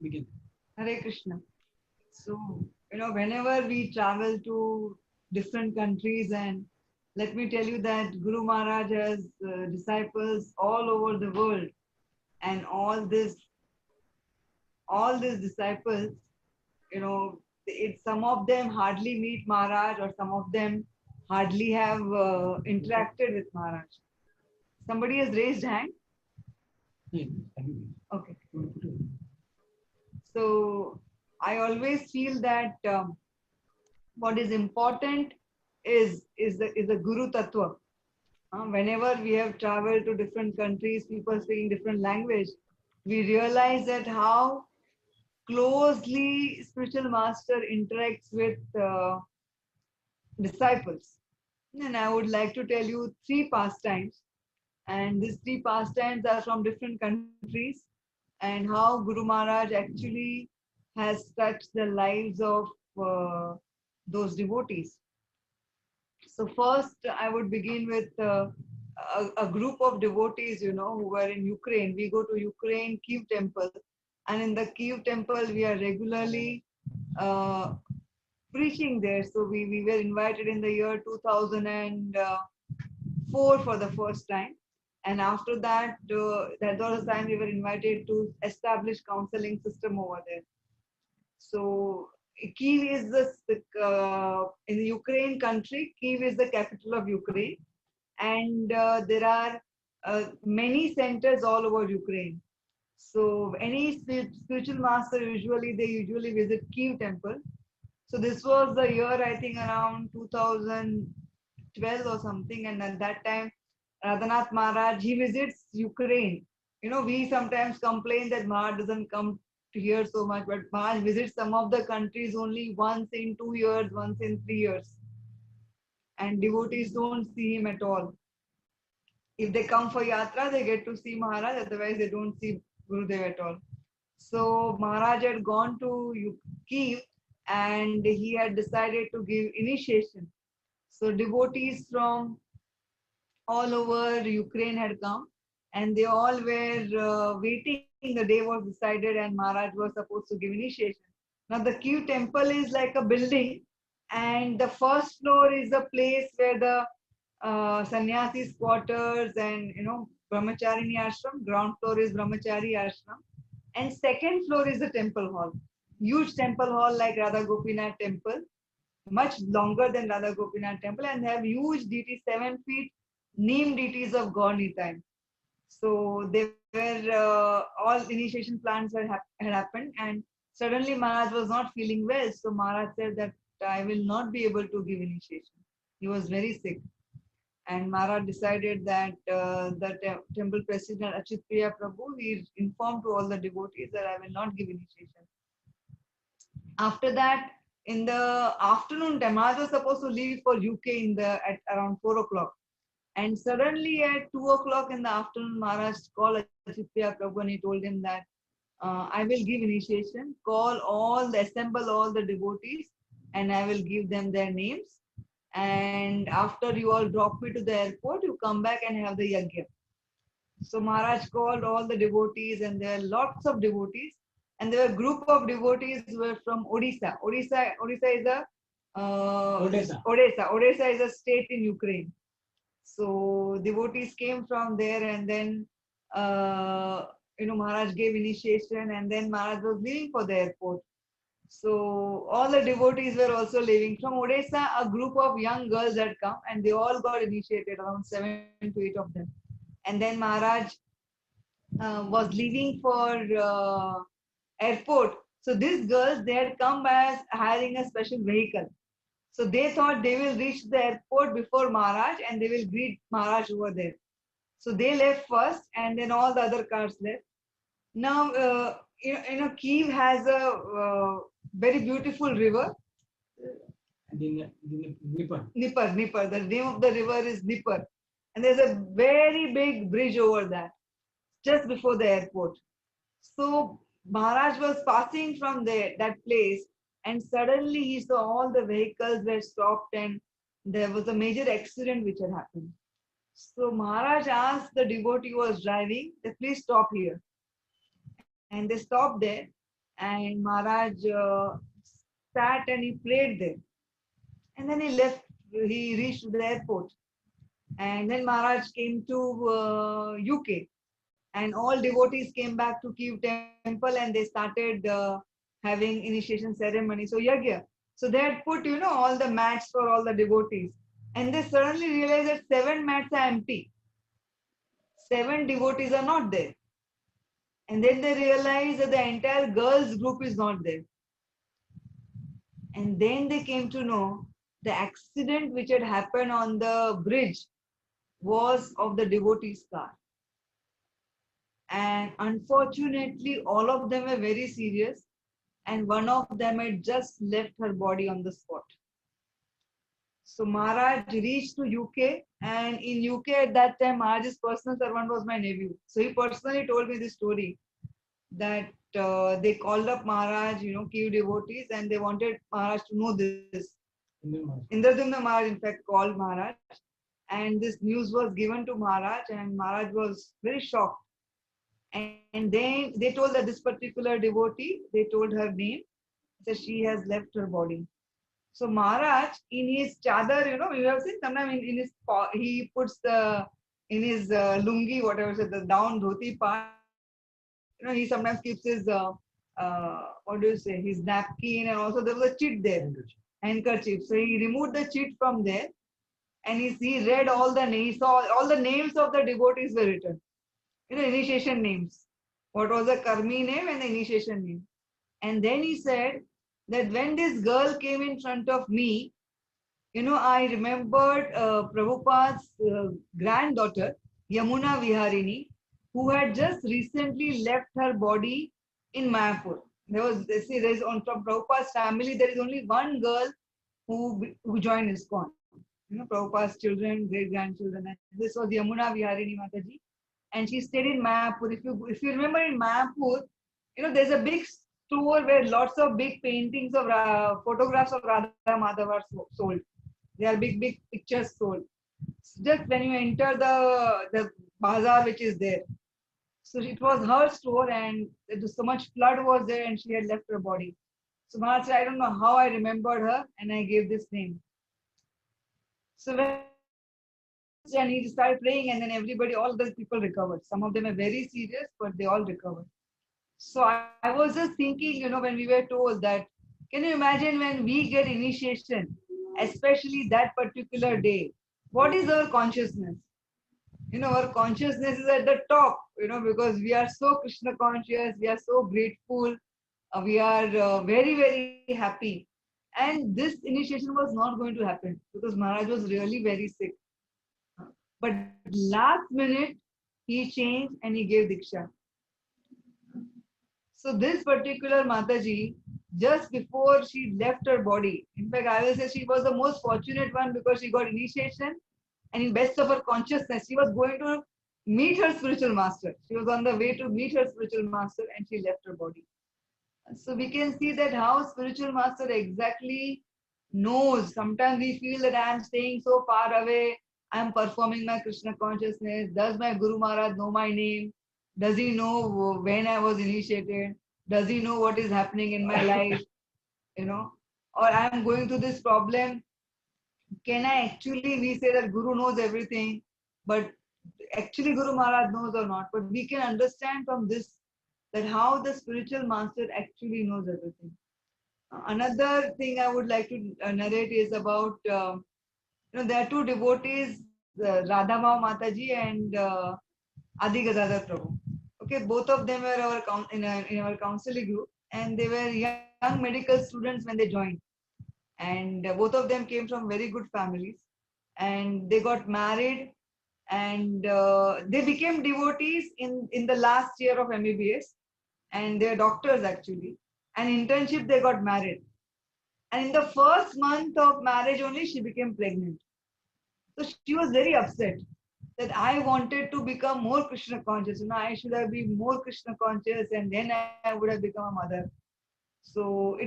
begin. Hare Krishna. So, whenever we travel to different countries, and let me tell you that Guru Maharaj has disciples all over the world, and all these disciples, some of them hardly meet Maharaj, or some of them hardly have interacted with Maharaj. Somebody has raised hand. Okay. So I always feel that what is important is the Guru-tattva. Whenever we have traveled to different countries, people speaking different language, we realize that how closely spiritual master interacts with disciples. And I would like to tell you three pastimes. And these three pastimes are from different countries, and how Guru Maharaj actually has touched the lives of those devotees. So first, I would begin with a group of devotees, who were in Ukraine. We go to Ukraine Kiev temple, and in the Kiev temple, we are regularly uh, preaching there. So we were invited in the year 2004 for the first time. And after that, that was the time we were invited to establish counseling system over there. So Kiev is in the Ukraine country. Kiev is the capital of Ukraine, and there are many centers all over Ukraine. So any spiritual master usually visit Kiev temple. So this was the year, I think, around 2012 or something, and at that time Radhanath Maharaj, he visits Ukraine. We sometimes complain that Maharaj doesn't come to here so much, but Maharaj visits some of the countries only once in 2 years, once in 3 years. And devotees don't see him at all. If they come for yatra, they get to see Maharaj, otherwise they don't see Gurudev at all. So Maharaj had gone to Kiev, and he had decided to give initiation. So devotees from all over Ukraine had come, and they all were waiting. The day was decided, and Maharaj was supposed to give initiation. Now, the Kiev temple is like a building, and the first floor is the place where the sannyasis quarters and brahmacharini ashram. Ground floor is brahmachari ashram, and second floor is the temple hall. Huge temple hall like Radha Gopinath temple, much longer than Radha Gopinath temple, and they have huge deities, 7 feet neem deities of Gauri time. So they were all initiation plans had happened, and suddenly Maharaj was not feeling well. So Maharaj said that I will not be able to give initiation. He was very sick, and Maharaj decided that the temple president Achit Priya Prabhu, he informed to all the devotees that I will not give initiation. After that, in the afternoon time, Maharaj was supposed to leave for UK at around 4 o'clock. And suddenly at 2 o'clock in the afternoon, Maharaj called Achitya Prabhu, and he told him that I will give initiation, assemble all the devotees, and I will give them their names. And after you all drop me to the airport, you come back and have the yajna. So Maharaj called all the devotees, and there are lots of devotees. And there were a group of devotees who were from Odisha. Odisha is a Odisha is a state in Ukraine. So devotees came from there, and then Maharaj gave initiation, and then Maharaj was leaving for the airport. So all the devotees were also leaving. From Odisha, a group of young girls had come, and they all got initiated, around 7 to 8 of them. And then Maharaj was leaving for airport. So these girls, they had come by hiring a special vehicle. So they thought they will reach the airport before Maharaj, and they will greet Maharaj over there. So they left first, and then all the other cars left. Now, Kiev has a very beautiful river. Nipper. The name of the river is Nipper. And there's a very big bridge over that, just before the airport. So Maharaj was passing from that place, and suddenly he saw all the vehicles were stopped, and there was a major accident which had happened. So Maharaj asked the devotee who was driving, please stop here. And they stopped there. and Maharaj sat and he prayed there. And then he left, he reached the airport. And then Maharaj came to UK, and all devotees came back to Kiev temple and they started having initiation ceremony. So yagya. So they had put, all the mats for all the devotees. And they suddenly realized that 7 mats are empty. 7 devotees are not there. And then they realized that the entire girls group is not there. And then they came to know the accident which had happened on the bridge was of the devotee's car. And unfortunately, all of them were very serious, and one of them had just left her body on the spot. So Maharaj reached to UK, and in UK at that time, Maharaj's personal servant was my nephew. So he personally told me this story that they called up Maharaj, Kiev devotees, and they wanted Maharaj to know this. Indradumna Maharaj, in fact, called Maharaj, and this news was given to Maharaj, and Maharaj was very shocked. And then they told that this particular devotee, they told her name, that she has left her body. So Maharaj, in his chadar, you have seen sometimes in his, he puts in his lungi, whatever, the down dhoti part, he sometimes keeps his, what do you say, his napkin, and also there was a chit there, handkerchief. So he removed the chit from there, and he read all the names, saw all the names of the devotees were written. Initiation names. What was the Karmi name and the initiation name. And then he said that when this girl came in front of me, I remembered Prabhupada's granddaughter, Yamuna Viharini, who had just recently left her body in Mayapur. There's from Prabhupada's family, there is only one girl who joined ISKCON. Prabhupada's children, great grandchildren. And this was Yamuna Viharini Mataji. And she stayed in Mayapur. If you remember in Mayapur, there's a big store where lots of big paintings of photographs of Radha Madhava are sold. They are big pictures sold. Just when you enter the bazaar which is there. So it was her store, and so much flood was there, and she had left her body. So Maharaj said, I don't know how I remembered her, and I gave this name. So when and he started praying, and then everybody, all the people recovered. Some of them are very serious, but they all recovered. So I was just thinking, when we were told that, can you imagine when we get initiation, especially that particular day, what is our consciousness? Our consciousness is at the top, because we are so Krishna conscious, we are so grateful, we are very, very happy. And this initiation was not going to happen because Maharaj was really very sick. But last minute, he changed and he gave Diksha. So this particular Mataji, just before she left her body, in fact, I will say she was the most fortunate one because she got initiation, and in best of her consciousness, she was going to meet her spiritual master. She was on the way to meet her spiritual master, and she left her body. So we can see that how spiritual master exactly knows. Sometimes we feel that I am staying so far away, I am performing my Krishna consciousness. Does my Guru Maharaj know my name? Does he know when I was initiated? Does he know what is happening in my life? Or I am going through this problem. Can I actually, we say that Guru knows everything, but actually Guru Maharaj knows or not? But we can understand from this that how the spiritual master actually knows everything. Another thing I would like to narrate is about, there are two devotees, Radha Mataji and Adi Gadadhar Prabhu. Okay, both of them were in our counseling group, and they were young medical students when they joined. And both of them came from very good families, and they got married, and they became devotees in the last year of MBBS, and they're doctors actually. And internship, they got married. And in the first month of marriage only, she became pregnant. So she was very upset that I wanted to become more Krishna conscious. I should have been more Krishna conscious, and then I would have become a mother. So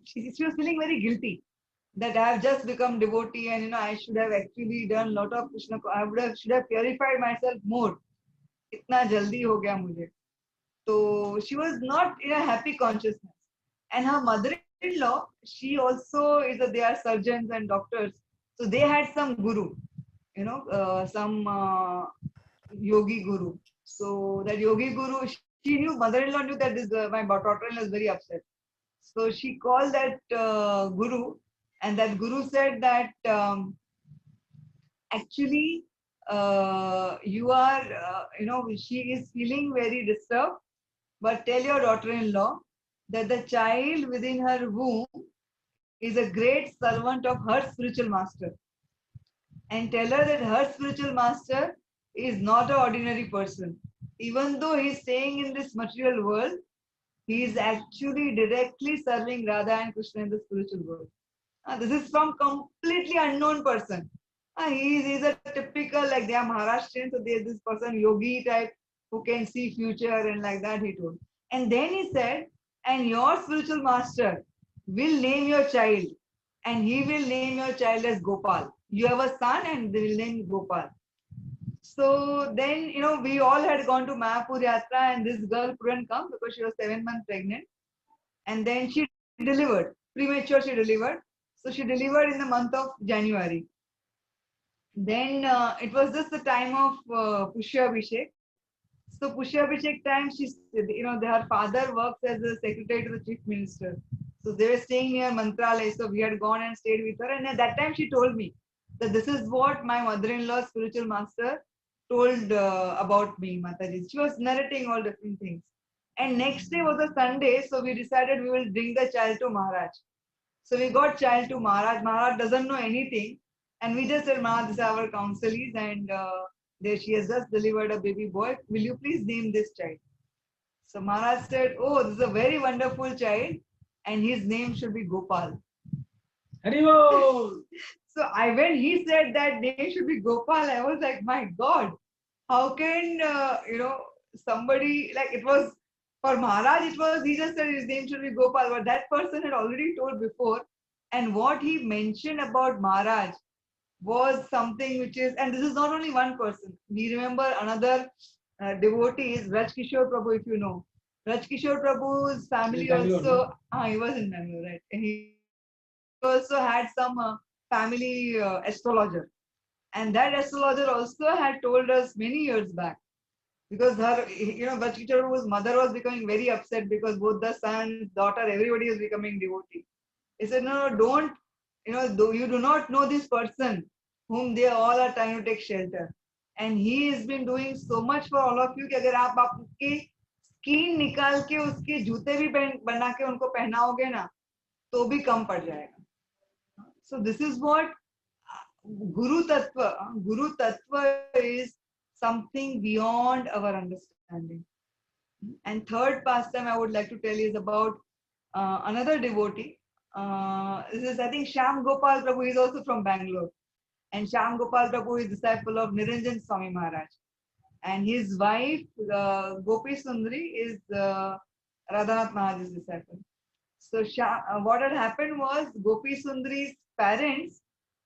she was feeling very guilty that I have just become devotee, and I should have actually done a lot of Krishna. Should have purified myself more. Itna jaldi ho gaya mujhe. So she was not in a happy consciousness. And her mother-in-law, she also they are surgeons and doctors. So they had some guru, some yogi guru. So that yogi guru, she knew, mother-in-law knew that this my daughter-in-law is very upset. So she called that guru, and that guru said that actually you are, she is feeling very disturbed, but tell your daughter-in-law that the child within her womb is a great servant of her spiritual master. And tell her that her spiritual master is not an ordinary person. Even though he is staying in this material world, he is actually directly serving Radha and Krishna in the spiritual world. This is from completely unknown person. He is a typical, like they are Maharashtrian, so there is this person, yogi type, who can see future and like that, he told. And then he said, and your spiritual master will name your child, and he will name your child as Gopal. You have a son and they will name Gopal. So then, we all had gone to Mayapur Yatra, and this girl couldn't come because she was 7 months pregnant. And then she delivered, premature she delivered. So she delivered in the month of January. Then it was just the time of Pushya Abhishek. So Pushya Abhishek time, her father works as a secretary to the chief minister. So they were staying near Mantralaya. So we had gone and stayed with her. And at that time she told me that this is what my mother-in-law, spiritual master, told about me, Mataji. She was narrating all different things. And next day was a Sunday. So we decided we will bring the child to Maharaj. So we got child to Maharaj. Maharaj doesn't know anything. And we just said, Maharaj, this is our counselees, and there she has just delivered a baby boy. Will you please name this child? So Maharaj said, oh, this is a very wonderful child, and his name should be Gopal. Haribol! So when he said that name should be Gopal, I was like, my God, how can, somebody, like it was, for Maharaj, he just said his name should be Gopal, but that person had already told before. And what he mentioned about Maharaj was something which is, and this is not only one person. We remember another devotee is Raj Kishore Prabhu, if you know. Raj Kishore Prabhu's family also, he was in Bangalore, right? He also had some family astrologer. And that astrologer also had told us many years back, because her, Raj Kishore Prabhu's mother was becoming very upset because both the son, daughter, everybody is becoming devotee. He said, no, don't, you do not know this person whom they all are trying to take shelter. And he has been doing so much for all of you कि अगर आप आपके skin निकाल के उसके जूते भी बना के उनको पहनाओगे ना तो भी कम पड़ जाएगा. So this is what Guru-tattva is something beyond our understanding. And third pastime I would like to tell you is about another devotee. This is, I think, Shyam Gopal Prabhu is also from Bangalore. And Shyam Gopal Prabhu is disciple of Niranjan Swami Maharaj. And his wife, Gopi Sundari, is Radhanath Maharaj's disciple. So what had happened was Gopi Sundari's parents,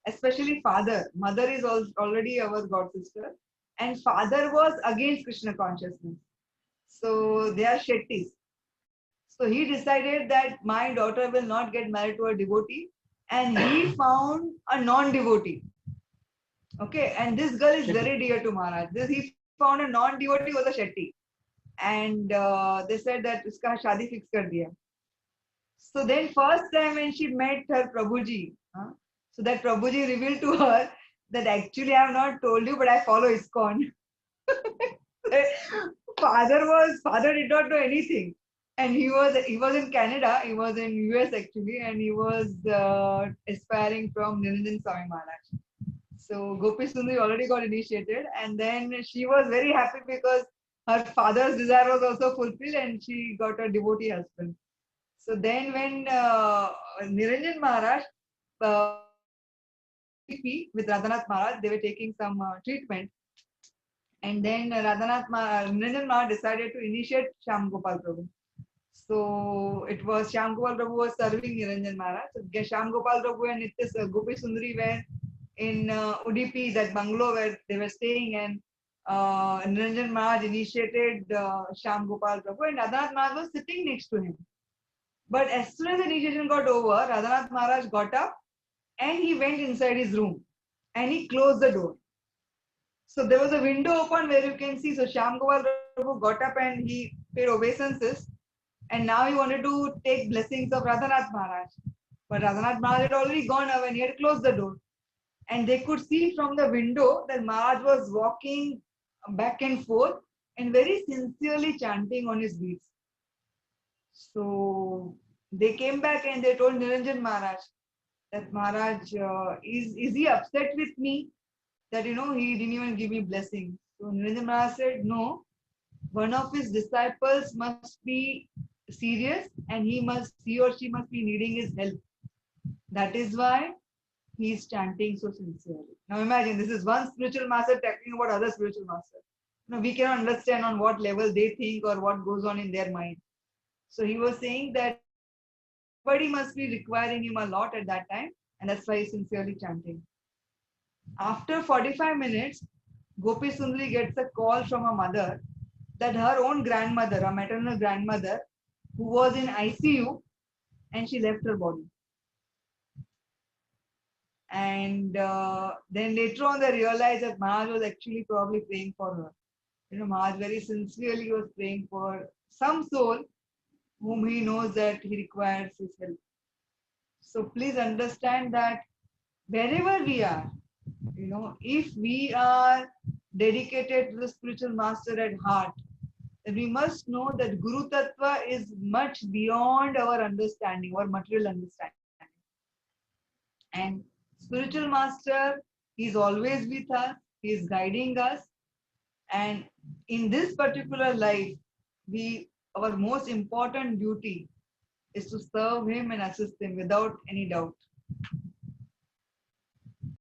especially father, mother is already our god sister, and father was against Krishna consciousness. So they are Shettis. So he decided that my daughter will not get married to a devotee, and he found a non-devotee. Okay, and this girl is very dear to Maharaj. He found a non-devotee was a Shetty, and they said that uska shadi fix kar diya. So then first time when she met her Prabhuji, so that Prabhuji revealed to her that actually I have not told you, but I follow ISKCON. Father did not know anything, and he was in Canada, he was in US actually, and he was aspiring from Niranjan Swami Maharaj. So Gopi Sundari already got initiated, and then she was very happy because her father's desire was also fulfilled, and she got a devotee husband. So then when Niranjan Maharaj with Radhanath Maharaj, they were taking some treatment. And then Niranjan Maharaj decided to initiate Shyam Gopal Prabhu. So it was Shyam Gopal Prabhu was serving Niranjan Maharaj. So Shyam Gopal Prabhu and Gopi Sundari were in Udupi, that bungalow where they were staying, and Niranjan Maharaj initiated Shyam Gopal Prabhu, and Radhanath Maharaj was sitting next to him. But as soon as the initiation got over, Radhanath Maharaj got up and he went inside his room and he closed the door. So there was a window open where you can see. So Shyam Gopal Prabhu got up and he paid obeisances, and now he wanted to take blessings of Radhanath Maharaj. But Radhanath Maharaj had already gone away and he had closed the door. And they could see from the window that Maharaj was walking back and forth and very sincerely chanting on his beads. So they came back and they told Niranjan Maharaj that Maharaj, is he upset with me that he didn't even give me blessings? So Niranjan Maharaj said, no, one of his disciples must be serious and he or she must be needing his help. That is why he is chanting so sincerely. Now imagine, this is one spiritual master talking about other spiritual master. We cannot understand on what level they think or what goes on in their mind. So he was saying that somebody must be requiring him a lot at that time, and that's why he's sincerely chanting. After 45 minutes, Gopi Sundari gets a call from a mother that her own grandmother, a maternal grandmother, who was in ICU, and she left her body. And then later on they realized that Maharaj was actually probably praying for her. Maharaj very sincerely was praying for some soul whom he knows that he requires his help. So please understand that wherever we are, if we are dedicated to the spiritual master at heart, then we must know that Guru-tattva is much beyond our understanding, our material understanding. And spiritual master, he is always with us, he is guiding us, and in this particular life, our most important duty is to serve him and assist him without any doubt.